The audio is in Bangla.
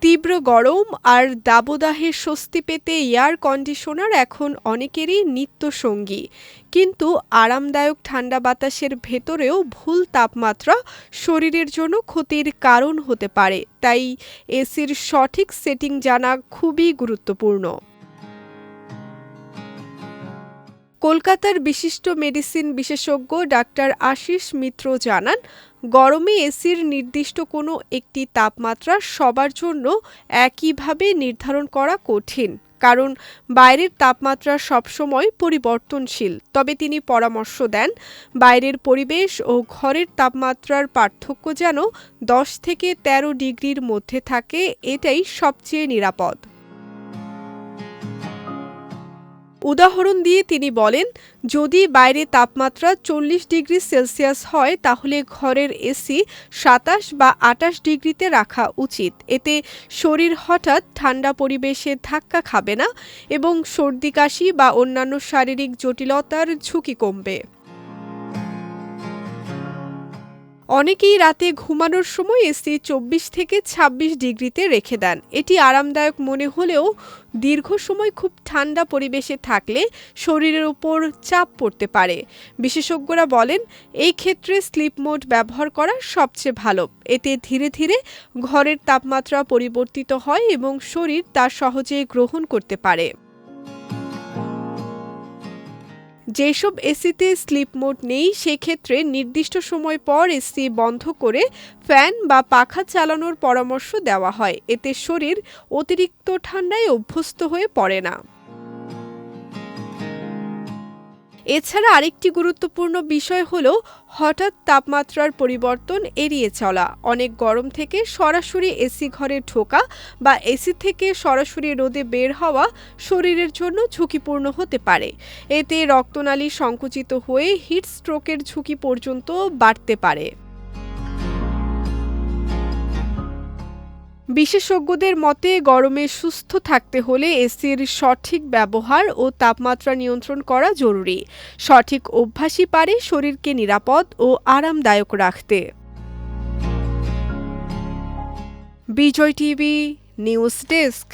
তীব্র গরম আর দাবদাহে স্বস্তি পেতে এয়ার কন্ডিশনার এখন অনেকেরই নিত্যসঙ্গী। কিন্তু আরামদায়ক ঠান্ডা বাতাসের ভেতরেও ভুল তাপমাত্রা শরীরের জন্য ক্ষতির কারণ হতে পারে, তাই এসির সঠিক সেটিং জানা খুবই গুরুত্বপূর্ণ। কলকাতার বিশিষ্ট মেডিসিন বিশেষজ্ঞ ডাক্তার আশিস মিত্র জানান, গরমে এসির নির্দিষ্ট কোনো একটি তাপমাত্রা সবার জন্য একইভাবে নির্ধারণ করা কঠিন, কারণ বাইরের তাপমাত্রা সবসময় পরিবর্তনশীল। তবে তিনি পরামর্শ দেন, বাইরের পরিবেশ ও ঘরের তাপমাত্রার পার্থক্য যেন 10 থেকে 13 ডিগ্রির মধ্যে থাকে, এটাই সবচেয়ে নিরাপদ। উদাহরণ দিয়ে তিনি বলেন, যদি বাইরে তাপমাত্রা 40 ডিগ্রি সেলসিয়াস হয় তাহলে ঘরের এসি 27 বা 28 ডিগ্রিতে রাখা উচিত। এতে শরীর হঠাৎ ঠান্ডা পরিবেশে ধাক্কা খাবে না এবং সর্দি কাশি বা অন্যান্য শারীরিক জটিলতার ঝুঁকি কমবে। অনেকেই রাতে ঘুমানোর সময় এসি 24 থেকে 26 ডিগ্রিতে রেখে দেন। এটি আরামদায়ক মনে হলেও দীর্ঘ সময় খুব ঠান্ডা পরিবেশে থাকলে শরীরের উপর চাপ পড়তে পারে। বিশেষজ্ঞরা বলেন, এই ক্ষেত্রে স্লিপ মোড ব্যবহার করা সবচেয়ে ভালো। এতে ধীরে ধীরে ঘরের তাপমাত্রা পরিবর্তিত হয় এবং শরীর তা সহজে গ্রহণ করতে পারে। যেসব এসিতে স্লিপ মোড নেই সেক্ষেত্রে নির্দিষ্ট সময় পর এসি বন্ধ করে ফ্যান বা পাখা চালানোর পরামর্শ দেওয়া হয়। এতে শরীর অতিরিক্ত ঠান্ডায় অভ্যস্ত হয়ে পড়ে না। এছাড়া আরেকটি গুরুত্বপূর্ণ বিষয় হলো হঠাৎ তাপমাত্রার পরিবর্তন এড়িয়ে চলা। অনেক গরম থেকে সরাসরি এসি ঘরে ঢোকা বা এসি থেকে সরাসরি রোদে বের হওয়া শরীরের জন্য ঝুঁকিপূর্ণ হতে পারে। এতে রক্তনালী সংকুচিত হয়ে হিট স্ট্রোকের ঝুঁকি পর্যন্ত বাড়তে পারে। বিশেষজ্ঞদের মতে, গরমে সুস্থ থাকতে হলে এসির সঠিক ব্যবহার ও তাপমাত্রা নিয়ন্ত্রণ করা জরুরি। সঠিক অভ্যাসই পারে শরীরকে নিরাপদ ও আরামদায়ক রাখতে। বিজয় টিভি নিউজ ডেস্ক।